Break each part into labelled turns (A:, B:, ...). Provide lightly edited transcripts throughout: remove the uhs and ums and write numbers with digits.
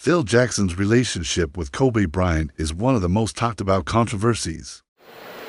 A: Phil Jackson's relationship with Kobe Bryant is one of the most talked about controversies.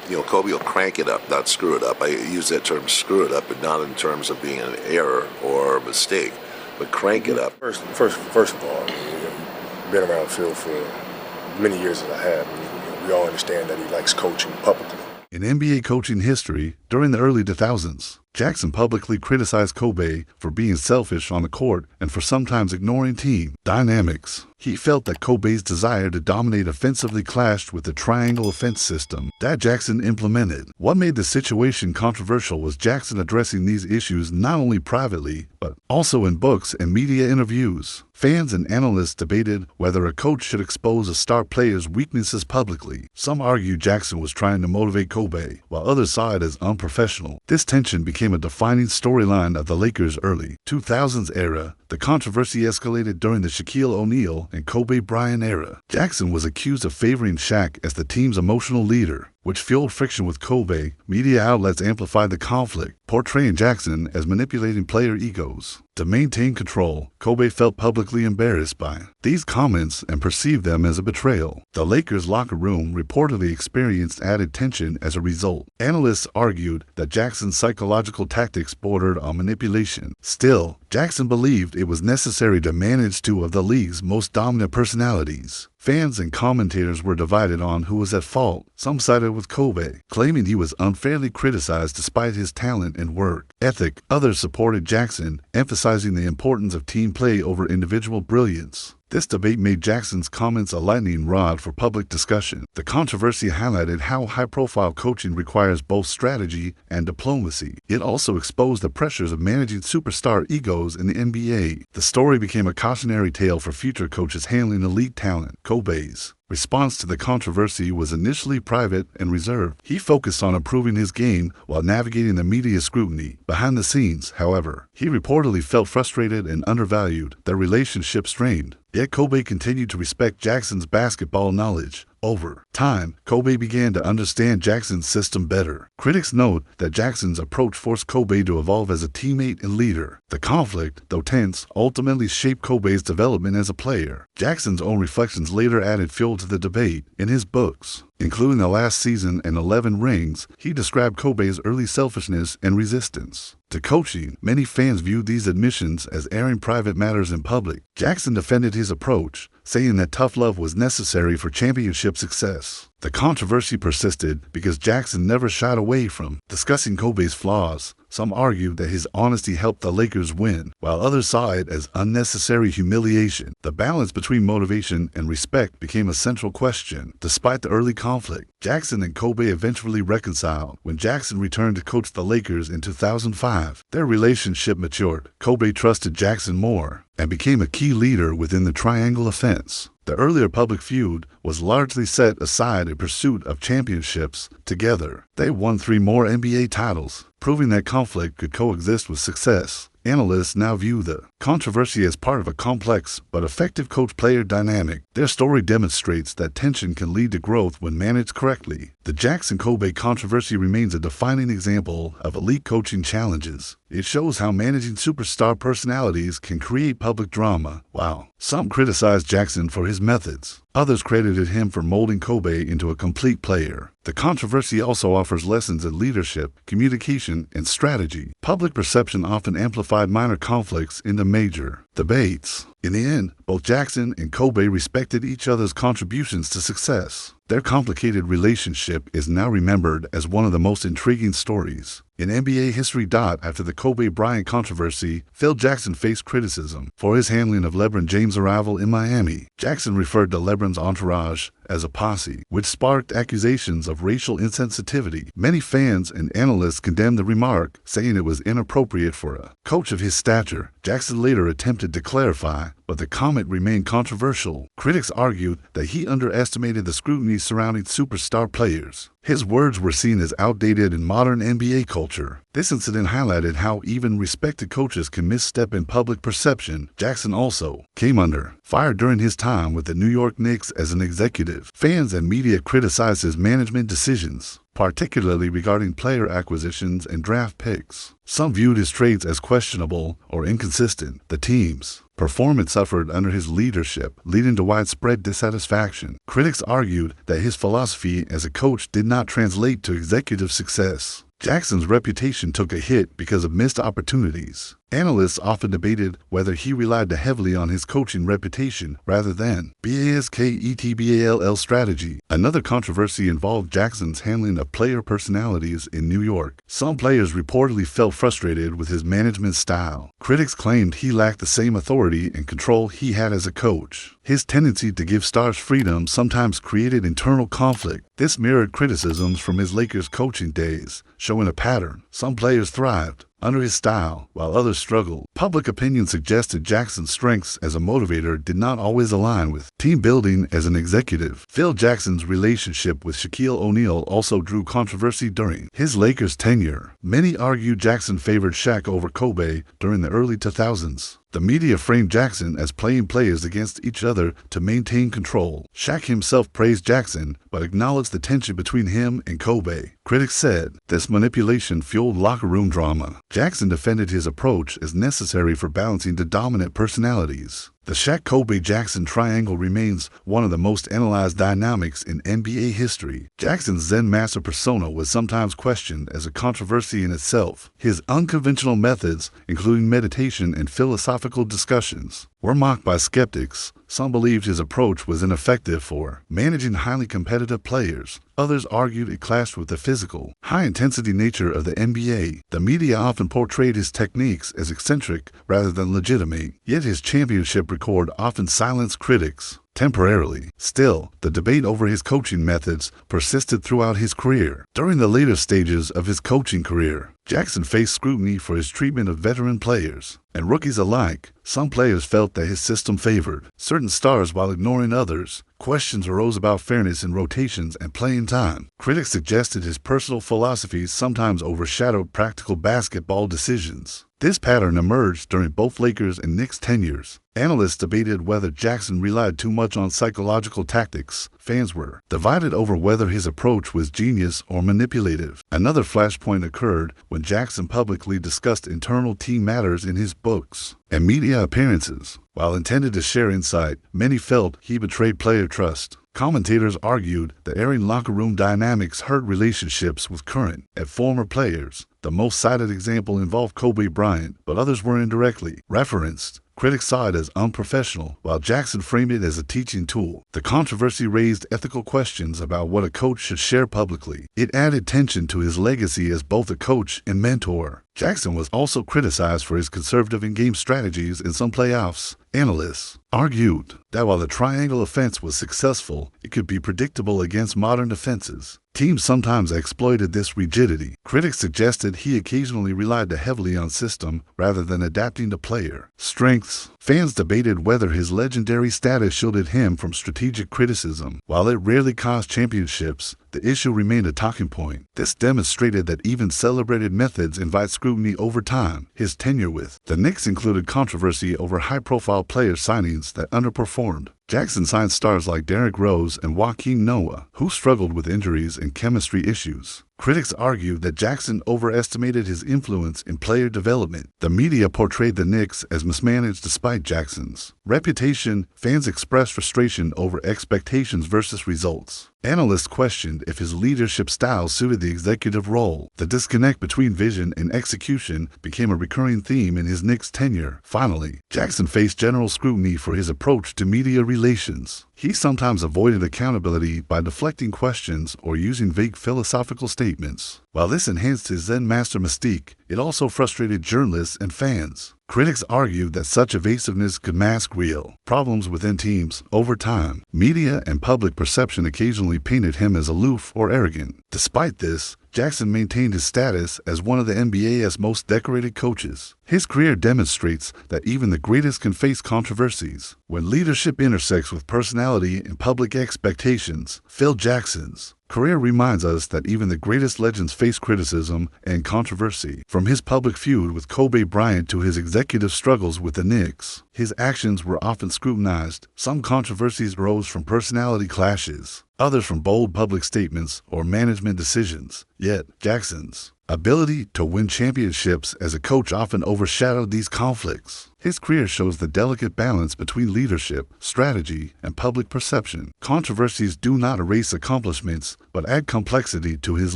B: Kobe will crank it up, not screw it up. I use that term screw it up, but not in terms of being an error or a mistake, but crank it up.
C: First of all, I've been around Phil for many years as I have. We all understand that he likes coaching publicly.
A: In NBA coaching history, during the early 2000s, Jackson publicly criticized Kobe for being selfish on the court and for sometimes ignoring team dynamics. He felt that Kobe's desire to dominate offensively clashed with the triangle offense system that Jackson implemented. What made the situation controversial was Jackson addressing these issues not only privately, but also in books and media interviews. Fans and analysts debated whether a coach should expose a star player's weaknesses publicly. Some argued Jackson was trying to motivate Kobe, while others saw it as unprofessional. This tension became a defining storyline of the Lakers' early 2000s era. The controversy escalated during the Shaquille O'Neal and Kobe Bryant era. Jackson was accused of favoring Shaq as the team's emotional leader, which fueled friction with Kobe. Media outlets amplified the conflict, portraying Jackson as manipulating player egos. To maintain control, Kobe felt publicly embarrassed by these comments and perceived them as a betrayal. The Lakers' locker room reportedly experienced added tension as a result. Analysts argued that Jackson's psychological tactics bordered on manipulation. Still, Jackson believed it was necessary to manage two of the league's most dominant personalities. Fans and commentators were divided on who was at fault. Some sided with Kobe, claiming he was unfairly criticized despite his talent and work ethic. Others supported Jackson, emphasizing the importance of team play over individual brilliance. This debate made Jackson's comments a lightning rod for public discussion. The controversy highlighted how high-profile coaching requires both strategy and diplomacy. It also exposed the pressures of managing superstar egos in the NBA. The story became a cautionary tale for future coaches handling elite talent. Kobe's response to the controversy was initially private and reserved. He focused on improving his game while navigating the media scrutiny. Behind the scenes, however, he reportedly felt frustrated and undervalued, their relationship strained. Yet Kobe continued to respect Jackson's basketball knowledge. Over time, Kobe began to understand Jackson's system better. Critics note that Jackson's approach forced Kobe to evolve as a teammate and leader. The conflict, though tense, ultimately shaped Kobe's development as a player. Jackson's own reflections later added fuel to the debate. In his books, including The Last Season and 11 Rings, he described Kobe's early selfishness and resistance to coaching. Many fans viewed these admissions as airing private matters in public. Jackson defended his approach, saying that tough love was necessary for championship success. The controversy persisted because Jackson never shied away from discussing Kobe's flaws. Some argued that his honesty helped the Lakers win, while others saw it as unnecessary humiliation. The balance between motivation and respect became a central question. Despite the early conflict, Jackson and Kobe eventually reconciled. When Jackson returned to coach the Lakers in 2005, their relationship matured. Kobe trusted Jackson more and became a key leader within the triangle offense. The earlier public feud was largely set aside in pursuit of championships. Together, they won 3 more NBA titles, proving that conflict could coexist with success. Analysts now view the controversy as part of a complex but effective coach-player dynamic. Their story demonstrates that tension can lead to growth when managed correctly. The Jackson-Kobe controversy remains a defining example of elite coaching challenges. It shows how managing superstar personalities can create public drama. While some criticized Jackson for his methods, others credited him for molding Kobe into a complete player. The controversy also offers lessons in leadership, communication, and strategy. Public perception often amplified minor conflicts into major debates. In the end, both Jackson and Kobe respected each other's contributions to success. Their complicated relationship is now remembered as one of the most intriguing stories in NBA history. After the Kobe Bryant controversy, Phil Jackson faced criticism for his handling of LeBron James' arrival in Miami. Jackson referred to LeBron's entourage as a posse, which sparked accusations of racial insensitivity. Many fans and analysts condemned the remark, saying it was inappropriate for a coach of his stature. Jackson later attempted to clarify, but the comment remained controversial. Critics argued that he underestimated the scrutiny surrounding superstar players. His words were seen as outdated in modern NBA culture. This incident highlighted how even respected coaches can misstep in public perception. Jackson also came under fire during his time with the New York Knicks as an executive. Fans and media criticized his management decisions, particularly regarding player acquisitions and draft picks. Some viewed his trades as questionable or inconsistent. The team's Performance suffered under his leadership, leading to widespread dissatisfaction. Critics argued that his philosophy as a coach did not translate to executive success. Jackson's reputation took a hit because of missed opportunities. Analysts often debated whether he relied heavily on his coaching reputation rather than basketball strategy. Another controversy involved Jackson's handling of player personalities in New York. Some players reportedly felt frustrated with his management style. Critics claimed he lacked the same authority and control he had as a coach. His tendency to give stars freedom sometimes created internal conflict. This mirrored criticisms from his Lakers coaching days, showing a pattern. Some players thrived under his style, while others struggled. Public opinion suggested Jackson's strengths as a motivator did not always align with team building as an executive. Phil Jackson's relationship with Shaquille O'Neal also drew controversy during his Lakers tenure. Many argued Jackson favored Shaq over Kobe during the early 2000s. The media framed Jackson as playing players against each other to maintain control. Shaq himself praised Jackson, but acknowledged the tension between him and Kobe. Critics said this manipulation fueled locker room drama. Jackson defended his approach as necessary for balancing the dominant personalities. The Shaq-Kobe-Jackson triangle remains one of the most analyzed dynamics in NBA history. Jackson's Zen master persona was sometimes questioned as a controversy in itself. His unconventional methods, including meditation and philosophical discussions, were mocked by skeptics. Some believed his approach was ineffective for managing highly competitive players. Others argued it clashed with the physical, high-intensity nature of the NBA. The media often portrayed his techniques as eccentric rather than legitimate, yet his championship record often silenced critics temporarily. Still, the debate over his coaching methods persisted throughout his career. During the later stages of his coaching career, Jackson faced scrutiny for his treatment of veteran players and rookies alike. Some players felt that his system favored certain stars while ignoring others. Questions arose about fairness in rotations and playing time. Critics suggested his personal philosophies sometimes overshadowed practical basketball decisions. This pattern emerged during both Lakers and Knicks tenures. Analysts debated whether Jackson relied too much on psychological tactics. Fans were divided over whether his approach was genius or manipulative. Another flashpoint occurred when Jackson publicly discussed internal team matters in his books and media appearances. While intended to share insight, many felt he betrayed player trust. Commentators argued that airing locker room dynamics hurt relationships with current and former players. The most cited example involved Kobe Bryant, but others were indirectly referenced. Critics saw it as unprofessional, while Jackson framed it as a teaching tool. The controversy raised ethical questions about what a coach should share publicly. It added tension to his legacy as both a coach and mentor. Jackson was also criticized for his conservative in-game strategies in some playoffs. Analysts argued that while the triangle offense was successful, it could be predictable against modern defenses. Teams sometimes exploited this rigidity. Critics suggested he occasionally relied heavily on system rather than adapting to player strengths. Fans debated whether his legendary status shielded him from strategic criticism. While it rarely caused championships, the issue remained a talking point. This demonstrated that even celebrated methods invite scrutiny over time. His tenure with the Knicks included controversy over high-profile player signings that underperformed. Jackson signed stars like Derrick Rose and Joakim Noah, who struggled with injuries and chemistry issues. Critics argued that Jackson overestimated his influence in player development. The media portrayed the Knicks as mismanaged despite Jackson's reputation. Fans expressed frustration over expectations versus results. Analysts questioned if his leadership style suited the executive role. The disconnect between vision and execution became a recurring theme in his Knicks tenure. Finally, Jackson faced general scrutiny for his approach to media relations. He sometimes avoided accountability by deflecting questions or using vague philosophical statements. While this enhanced his Zen master mystique, it also frustrated journalists and fans. Critics argued that such evasiveness could mask real problems within teams. Over time, media and public perception occasionally painted him as aloof or arrogant. Despite this, Jackson maintained his status as one of the NBA's most decorated coaches. His career demonstrates that even the greatest can face controversies. When leadership intersects with personality and public expectations, Phil Jackson's career reminds us that even the greatest legends face criticism and controversy. From his public feud with Kobe Bryant to his executive struggles with the Knicks, his actions were often scrutinized. Some controversies arose from personality clashes, others from bold public statements or management decisions. Yet, Jackson's ability to win championships as a coach often overshadowed these conflicts. His career shows the delicate balance between leadership, strategy, and public perception. Controversies do not erase accomplishments, but add complexity to his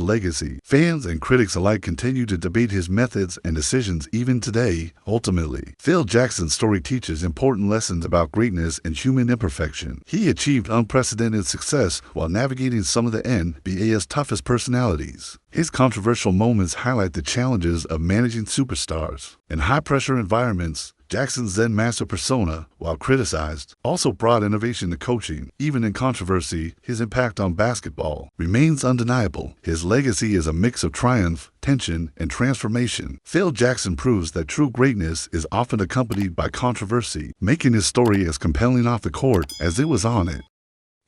A: legacy. Fans and critics alike continue to debate his methods and decisions even today. Ultimately, Phil Jackson's story teaches important lessons about greatness and human imperfection. He achieved unprecedented success while navigating some of the NBA's toughest personalities. His controversial moments highlight the challenges of managing superstars. In high-pressure environments, Jackson's Zen master persona, while criticized, also brought innovation to coaching. Even in controversy, his impact on basketball remains undeniable. His legacy is a mix of triumph, tension, and transformation. Phil Jackson proves that true greatness is often accompanied by controversy, making his story as compelling off the court as it was on it.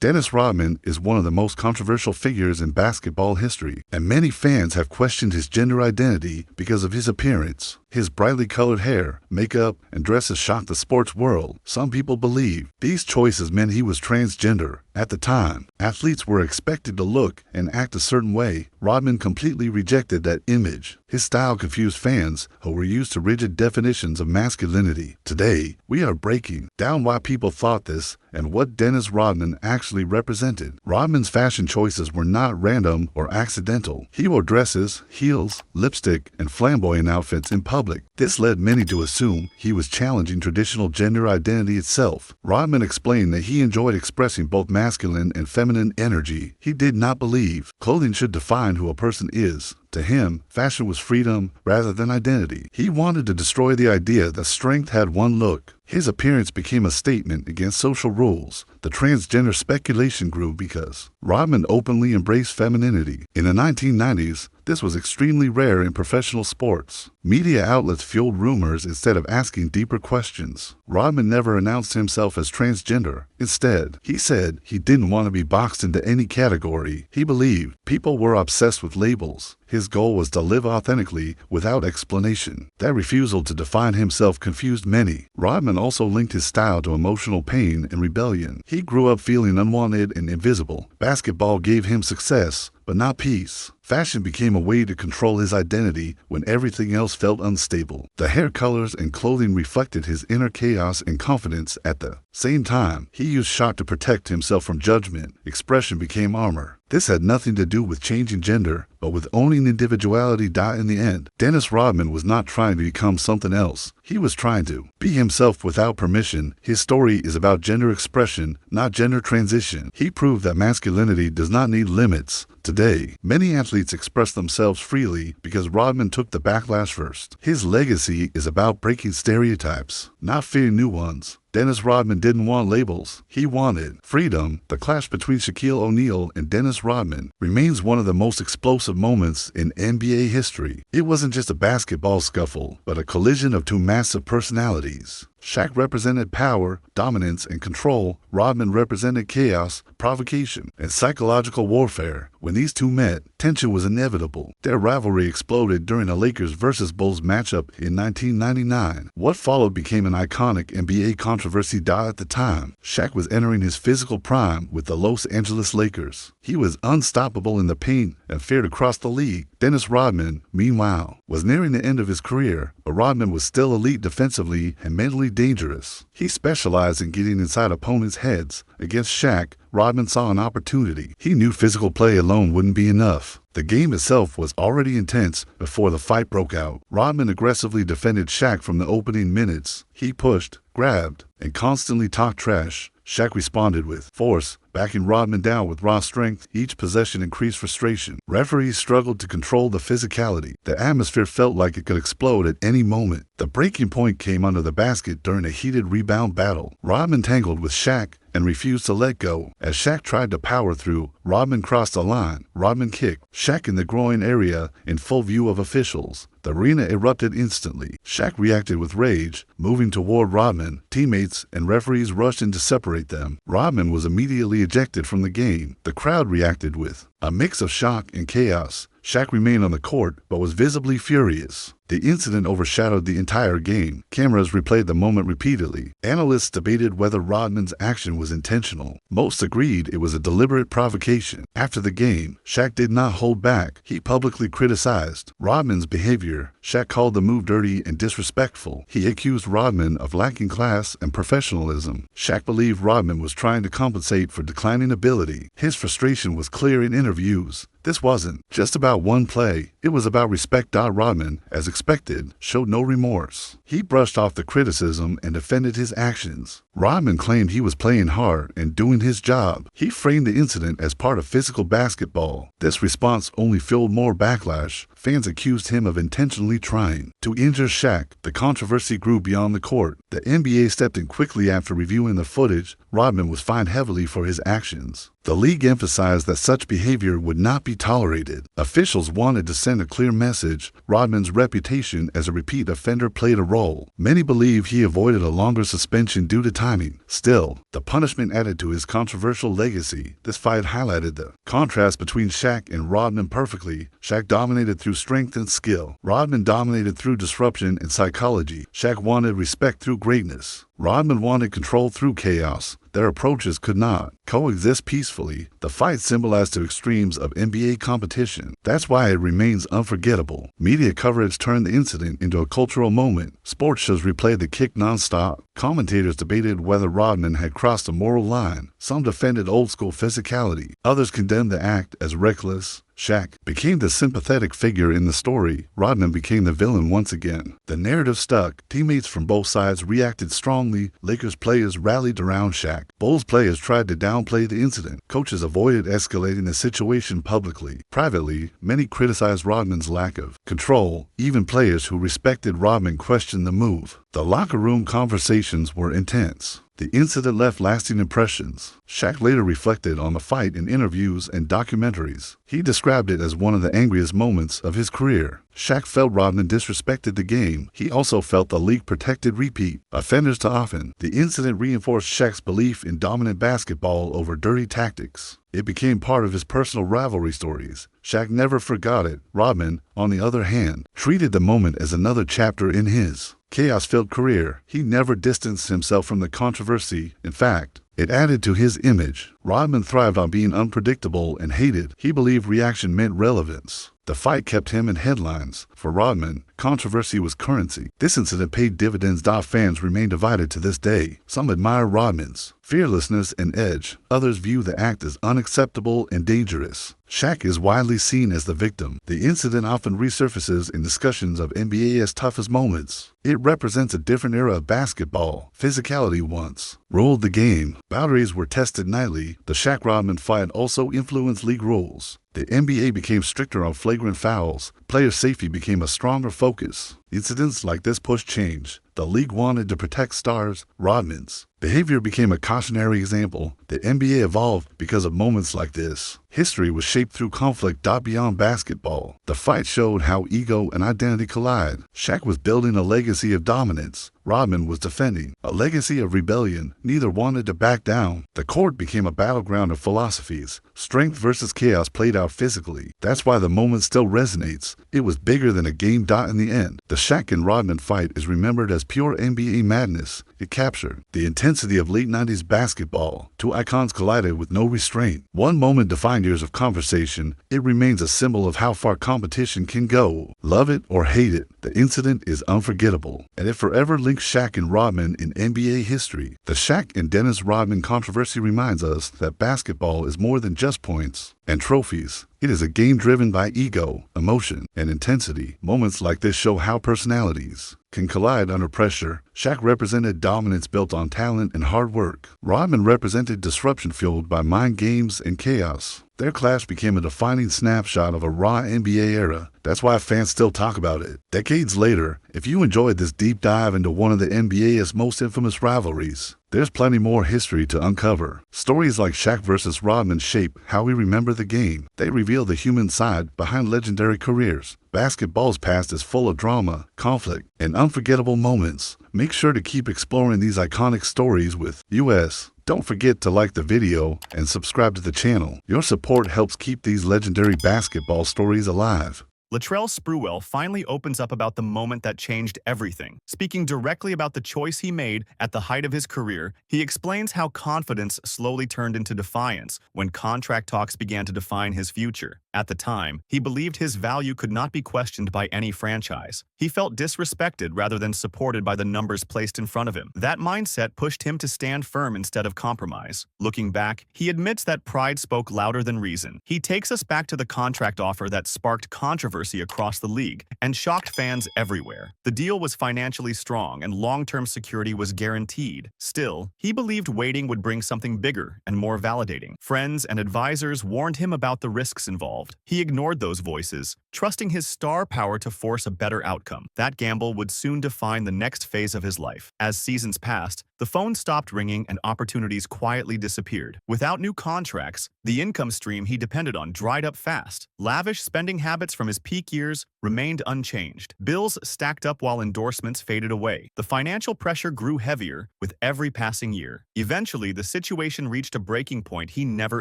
A: Dennis Rodman is one of the most controversial figures in basketball history, and many fans have questioned his gender identity because of his appearance. His brightly colored hair, makeup, and dresses shocked the sports world. Some people believe these choices meant he was transgender. At the time, athletes were expected to look and act a certain way. Rodman completely rejected that image. His style confused fans who were used to rigid definitions of masculinity. Today, we are breaking down why people thought this and what Dennis Rodman actually represented. Rodman's fashion choices were not random or accidental. He wore dresses, heels, lipstick, and flamboyant outfits in public. This led many to assume he was challenging traditional gender identity itself. Rodman explained that he enjoyed expressing both masculine and feminine energy. He did not believe clothing should define who a person is. To him, fashion was freedom rather than identity. He wanted to destroy the idea that strength had one look. His appearance became a statement against social rules. The transgender speculation grew because Rodman openly embraced femininity. In the 1990s, this was extremely rare in professional sports. Media outlets fueled rumors instead of asking deeper questions. Rodman never announced himself as transgender. Instead, he said he didn't want to be boxed into any category. He believed people were obsessed with labels. His goal was to live authentically without explanation. That refusal to define himself confused many. Rodman also linked his style to emotional pain and rebellion. He grew up feeling unwanted and invisible. Basketball gave him success, but not peace. Fashion became a way to control his identity when everything else felt unstable. The hair colors and clothing reflected his inner chaos and confidence. At the same time, he used shock to protect himself from judgment. Expression became armor. This had nothing to do with changing gender, but with owning individuality. In the end, Dennis Rodman was not trying to become something else. He was trying to be himself without permission. His story is about gender expression, not gender transition. He proved that masculinity does not need limits. Today, many athletes express themselves freely because Rodman took the backlash first. His legacy is about breaking stereotypes, not fearing new ones. Dennis Rodman didn't want labels. He wanted freedom. The clash between Shaquille O'Neal and Dennis Rodman remains one of the most explosive moments in NBA history. It wasn't just a basketball scuffle, but a collision of two massive personalities. Shaq represented power, dominance, and control. Rodman represented chaos, provocation, and psychological warfare. When these two met, tension was inevitable. Their rivalry exploded during a Lakers vs. Bulls matchup in 1999. What followed became an iconic NBA controversy. At the time, Shaq was entering his physical prime with the Los Angeles Lakers. He was unstoppable in the paint and feared across the league. Dennis Rodman, meanwhile, was nearing the end of his career, but Rodman was still elite defensively and mentally dangerous. He specialized in getting inside opponents' heads. Against Shaq, Rodman saw an opportunity. He knew physical play alone wouldn't be enough. The game itself was already intense before the fight broke out. Rodman aggressively defended Shaq from the opening minutes. He pushed, grabbed, and constantly talked trash. Shaq responded with force, backing Rodman down with raw strength. Each possession increased frustration. Referees struggled to control the physicality. The atmosphere felt like it could explode at any moment. The breaking point came under the basket during a heated rebound battle. Rodman tangled with Shaq and refused to let go. As Shaq tried to power through, Rodman crossed the line. Rodman kicked Shaq in the groin area in full view of officials. The arena erupted instantly. Shaq reacted with rage, moving toward Rodman. Teammates and referees rushed in to separate them. Rodman was immediately ejected from the game. The crowd reacted with a mix of shock and chaos. Shaq remained on the court, but was visibly furious. The incident overshadowed the entire game. Cameras replayed the moment repeatedly. Analysts debated whether Rodman's action was intentional. Most agreed it was a deliberate provocation. After the game, Shaq did not hold back. He publicly criticized Rodman's behavior. Shaq called the move dirty and disrespectful. He accused Rodman of lacking class and professionalism. Shaq believed Rodman was trying to compensate for declining ability. His frustration was clear in interviews. This wasn't just about one play. It was about respect. Rodman, as expected, showed no remorse. He brushed off the criticism and defended his actions. Rodman claimed he was playing hard and doing his job. He framed the incident as part of physical basketball. This response only fueled more backlash. Fans accused him of intentionally trying to injure Shaq. The controversy grew beyond the court. The NBA stepped in quickly after reviewing the footage. Rodman was fined heavily for his actions. The league emphasized that such behavior would not be tolerated. Officials wanted to send a clear message. Rodman's reputation as a repeat offender played a role. Many believe he avoided a longer suspension due to timing. Still, the punishment added to his controversial legacy. This fight highlighted the contrast between Shaq and Rodman perfectly. Shaq dominated through strength and skill. Rodman dominated through disruption and psychology. Shaq wanted respect through greatness. Rodman wanted control through chaos. Their approaches could not coexist peacefully. The fight symbolized the extremes of NBA competition. That's why it remains unforgettable. Media coverage turned the incident into a cultural moment. Sports shows replayed the kick nonstop. Commentators debated whether Rodman had crossed a moral line. Some defended old-school physicality. Others condemned the act as reckless. Shaq became the sympathetic figure in the story. Rodman became the villain once again. The narrative stuck. Teammates from both sides reacted strongly. Lakers players rallied around Shaq. Bulls players tried to downplay the incident. Coaches avoided escalating the situation publicly. Privately, many criticized Rodman's lack of control. Even players who respected Rodman questioned the move. The locker room conversations were intense. The incident left lasting impressions. Shaq later reflected on the fight in interviews and documentaries. He described it as one of the angriest moments of his career. Shaq felt Rodman disrespected the game. He also felt the league protected repeat offenders too often. The incident reinforced Shaq's belief in dominant basketball over dirty tactics. It became part of his personal rivalry stories. Shaq never forgot it. Rodman, on the other hand, treated the moment as another chapter in his chaos-filled career. He never distanced himself from the controversy. In fact, it added to his image. Rodman thrived on being unpredictable and hated. He believed reaction meant relevance. The fight kept him in headlines. For Rodman, controversy was currency. This incident paid dividends. Fans remain divided to this day. Some admire Rodman's fearlessness and edge. Others view the act as unacceptable and dangerous. Shaq is widely seen as the victim. The incident often resurfaces in discussions of NBA's toughest moments. It represents a different era of basketball. Physicality once ruled the game. Boundaries were tested nightly. The Shaq-Rodman fight also influenced league rules. The NBA became stricter on flagrant fouls. Player safety became a stronger focus. Incidents like this pushed change. The league wanted to protect stars. Rodman's behavior became a cautionary example. The NBA evolved because of moments like this. History was shaped through conflict. Beyond basketball, the fight showed how ego and identity collide. Shaq was building a legacy of dominance. Rodman was defending a legacy of rebellion. Neither wanted to back down. The court became a battleground of philosophies. Strength versus chaos played out physically. That's why the moment still resonates. It was bigger than a game. In the end, the Shaq and Rodman fight is remembered as pure NBA madness. It captured the intensity of late 90s basketball. Two icons collided with no restraint. One moment defined years of conversation. It remains a symbol of how far competition can go. Love it or hate it, the incident is unforgettable, and it forever links Shaq and Rodman in NBA history. The Shaq and Dennis Rodman controversy reminds us that basketball is more than just points and trophies. It is a game driven by ego, emotion, and intensity. Moments like this show how personalities can collide under pressure. Shaq represented dominance built on talent and hard work. Rodman represented disruption fueled by mind games and chaos. Their clash became a defining snapshot of a raw NBA era. That's why fans still talk about it. Decades later, if you enjoyed this deep dive into one of the NBA's most infamous rivalries, there's plenty more history to uncover. Stories like Shaq versus Rodman shape how we remember the game. They reveal reveal the human side behind legendary careers. Basketball's past is full of drama, conflict, and unforgettable moments. Make sure to keep exploring these iconic stories with US. Don't forget to like the video and subscribe to the channel. Your support helps keep these legendary basketball stories alive.
D: Latrell Sprewell finally opens up about the moment that changed everything. Speaking directly about the choice he made at the height of his career, he explains how confidence slowly turned into defiance when contract talks began to define his future. At the time, he believed his value could not be questioned by any franchise. He felt disrespected rather than supported by the numbers placed in front of him. That mindset pushed him to stand firm instead of compromise. Looking back, he admits that pride spoke louder than reason. He takes us back to the contract offer that sparked controversy across the league and shocked fans everywhere. The deal was financially strong and long-term security was guaranteed. Still, he believed waiting would bring something bigger and more validating. Friends and advisors warned him about the risks involved. He ignored those voices, trusting his star power to force a better outcome. That gamble would soon define the next phase of his life. As seasons passed, the phone stopped ringing and opportunities quietly disappeared. Without new contracts, the income stream he depended on dried up fast. Lavish spending habits from his peak years remained unchanged. Bills stacked up while endorsements faded away. The financial pressure grew heavier with every passing year. Eventually, the situation reached a breaking point he never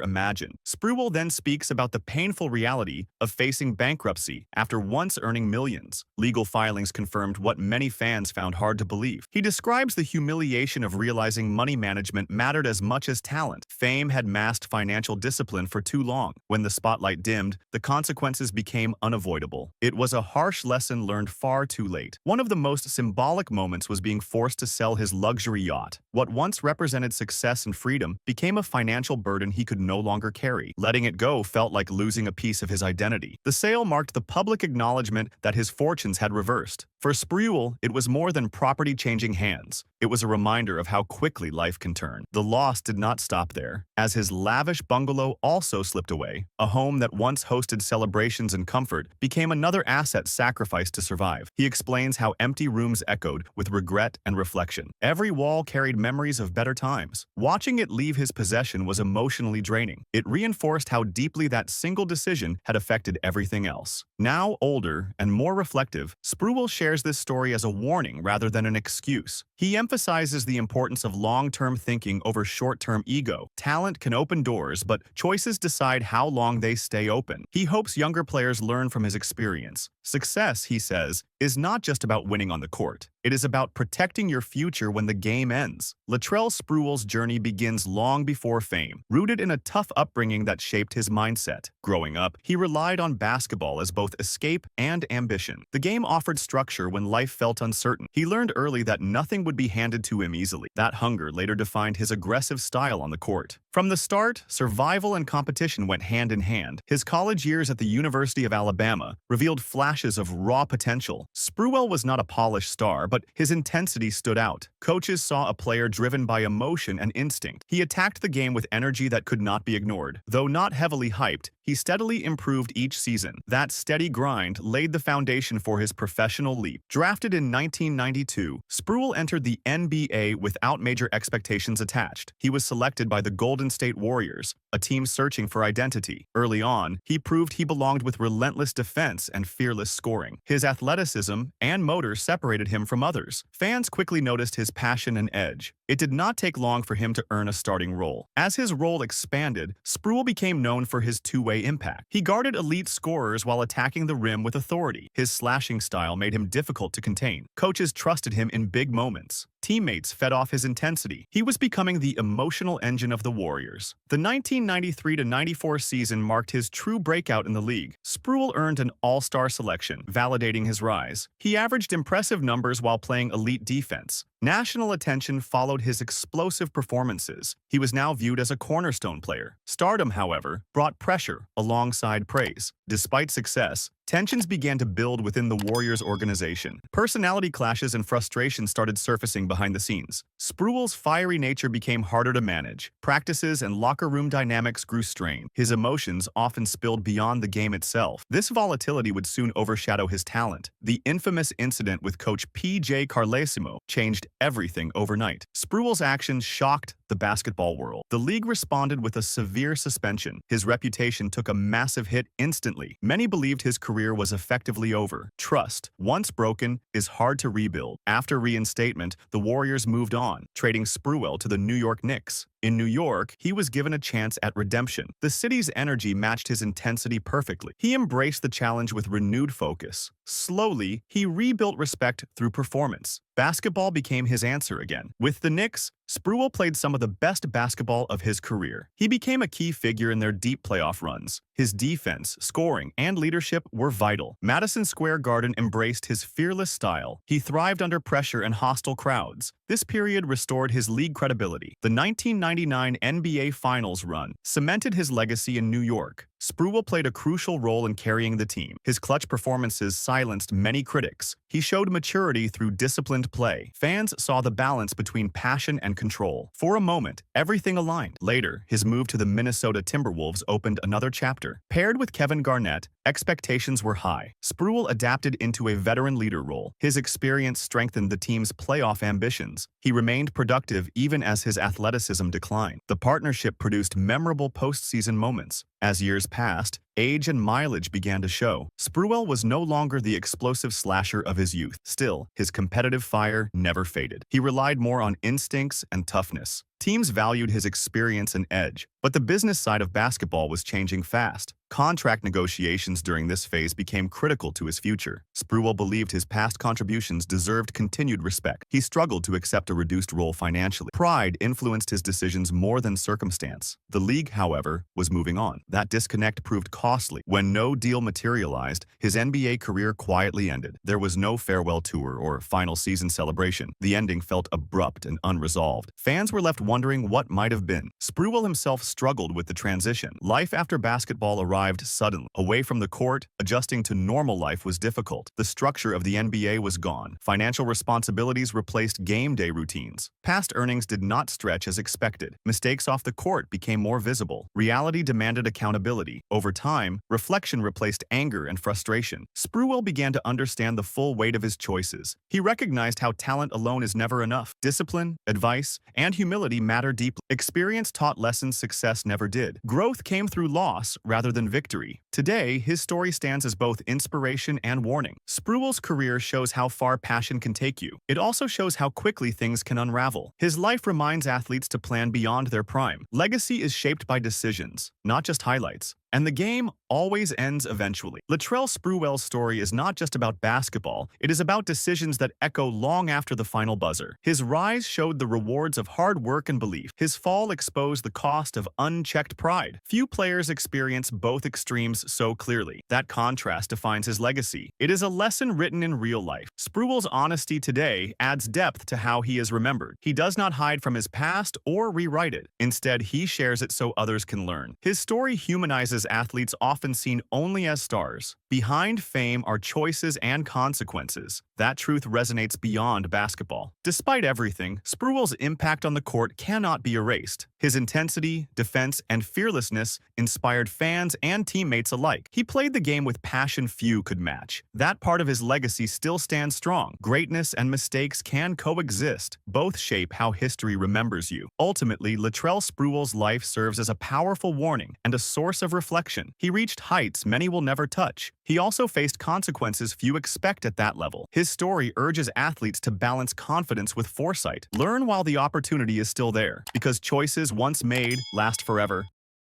D: imagined. Sprewell then speaks about the painful reality of facing bankruptcy after once earning millions. Legal filings confirmed what many fans found hard to believe. He describes the humiliation of realizing money management mattered as much as talent. Fame had masked financial discipline for too long. When the spotlight dimmed, the consequences became unavoidable. It was a harsh lesson learned far too late. One of the most symbolic moments was being forced to sell his luxury yacht. What once represented success and freedom became a financial burden he could no longer carry. Letting it go felt like losing a piece of his identity. The sale marked the public acknowledgement that his fortunes had reversed. For Sprewell, it was more than property changing hands. It was a reminder of how quickly life can turn. The loss did not stop there, as his lavish bungalow also slipped away. A home that once hosted celebrations and comfort became another asset sacrificed to survive. He explains how empty rooms echoed with regret and reflection. Every wall carried memories of better times. Watching it leave his possession was emotionally draining. It reinforced how deeply that single decision had affected everything else. Now older and more reflective, Sprewell shares this story as a warning rather than an excuse. He emphasizes the importance of long-term thinking over short-term ego. Talent can open doors, but choices decide how long they stay open. He hopes younger players learn from his experience. Success, he says, is not just about winning on the court. It is about protecting your future when the game ends. Latrell Sprewell's journey begins long before fame, rooted in a tough upbringing that shaped his mindset. Growing up, he relied on basketball as both escape and ambition. The game offered structure when life felt uncertain. He learned early that nothing would be handed to him easily. That hunger later defined his aggressive style on the court. From the start, survival and competition went hand in hand. His college years at the University of Alabama revealed flashes of raw potential. Sprewell was not a polished star, but his intensity stood out. Coaches saw a player driven by emotion and instinct. He attacked the game with energy that could not be ignored. Though not heavily hyped, he steadily improved each season. That steady grind laid the foundation for his professional leap. Drafted in 1992, Sprewell entered the NBA without major expectations attached. He was selected by the Golden State Warriors, a team searching for identity. Early on, he proved he belonged with relentless defense and fearless scoring. His athleticism and motor separated him from others. Fans quickly noticed his passion and edge. It did not take long for him to earn a starting role. As his role expanded, Sprewell became known for his two-way impact. He guarded elite scorers while attacking the rim with authority. His slashing style made him difficult to contain. Coaches trusted him in big moments. Teammates fed off his intensity. He was becoming the emotional engine of the Warriors. The 1993-94 season marked his true breakout in the league. Sprewell earned an all-star selection, validating his rise. He averaged impressive numbers while playing elite defense. National attention followed his explosive performances. He was now viewed as a cornerstone player. Stardom, however, brought pressure alongside praise. Despite success, Tensions began to build within the Warriors organization. Personality clashes and frustration started surfacing behind the scenes. Spruill's fiery nature became harder to manage. Practices and locker room dynamics grew strained. His emotions often spilled beyond the game itself. This volatility would soon overshadow his talent. The infamous incident with coach P.J. Carlesimo changed everything overnight. Spruill's actions shocked the basketball world. The league responded with a severe suspension. His reputation took a massive hit instantly. Many believed his career was effectively over. Trust, once broken, is hard to rebuild. After reinstatement, the Warriors moved on, trading Spruill to the New York Knicks. In New York, he was given a chance at redemption. The city's energy matched his intensity perfectly. He embraced the challenge with renewed focus. Slowly, he rebuilt respect through performance. Basketball became his answer again. With the Knicks, Spruill played some of the best basketball of his career. He became a key figure in their deep playoff runs. His defense, scoring, and leadership were vital. Madison Square Garden embraced his fearless style. He thrived under pressure and hostile crowds. This period restored his league credibility. The 1999 NBA Finals run cemented his legacy in New York. Spruill played a crucial role in carrying the team. His clutch performances silenced many critics. He showed maturity through disciplined play. Fans saw the balance between passion and control. For a moment, everything aligned. Later, his move to the Minnesota Timberwolves opened another chapter. Paired with Kevin Garnett, expectations were high. Spruill adapted into a veteran leader role. His experience strengthened the team's playoff ambitions. He remained productive even as his athleticism declined. The partnership produced memorable postseason moments. As years passed, age and mileage began to show. Spruill was no longer the explosive slasher of his youth. Still, his competitive fire never faded. He relied more on instincts and toughness. Teams valued his experience and edge, but the business side of basketball was changing fast. Contract negotiations during this phase became critical to his future. Spruill believed his past contributions deserved continued respect. He struggled to accept a reduced role financially. Pride influenced his decisions more than circumstance. The league, however, was moving on. That disconnect proved costly. When no deal materialized, his NBA career quietly ended. There was no farewell tour or final season celebration. The ending felt abrupt and unresolved. Fans were left wondering what might have been. Spruill himself struggled with the transition. Life after basketball arrived suddenly. Away from the court, adjusting to normal life was difficult. The structure of the NBA was gone. Financial responsibilities replaced game day routines. Past earnings did not stretch as expected. Mistakes off the court became more visible. Reality demanded accountability. Over time, reflection replaced anger and frustration. Spruill began to understand the full weight of his choices. He recognized how talent alone is never enough. Discipline, advice, and humility matter deeply. Experience taught lessons success never did. Growth came through loss rather than victory. Today, his story stands as both inspiration and warning. Spruill's career shows how far passion can take you. It also shows how quickly things can unravel. His life reminds athletes to plan beyond their prime. Legacy is shaped by decisions, not just highlights. And the game always ends eventually. Latrell Spruill's story is not just about basketball, it is about decisions that echo long after the final buzzer. His rise showed the rewards of hard work and belief. His fall exposed the cost of unchecked pride. Few players experience both extremes so clearly. That contrast defines his legacy. It is a lesson written in real life. Spruill's honesty today adds depth to how he is remembered. He does not hide from his past or rewrite it. Instead, he shares it so others can learn. His story humanizes athletes often seen only as stars. Behind fame are choices and consequences. That truth resonates beyond basketball. Despite everything, Spruill's impact on the court cannot be erased. His intensity, defense, and fearlessness inspired fans and teammates alike. He played the game with passion few could match. That part of his legacy still stands strong. Greatness and mistakes can coexist. Both shape how history remembers you. Ultimately, Latrell Spruill's life serves as a powerful warning and a source of reflection. He reached heights many will never touch. He also faced consequences few expect at that level. His story urges athletes to balance confidence with foresight. Learn while the opportunity is still there, because choices once made last forever.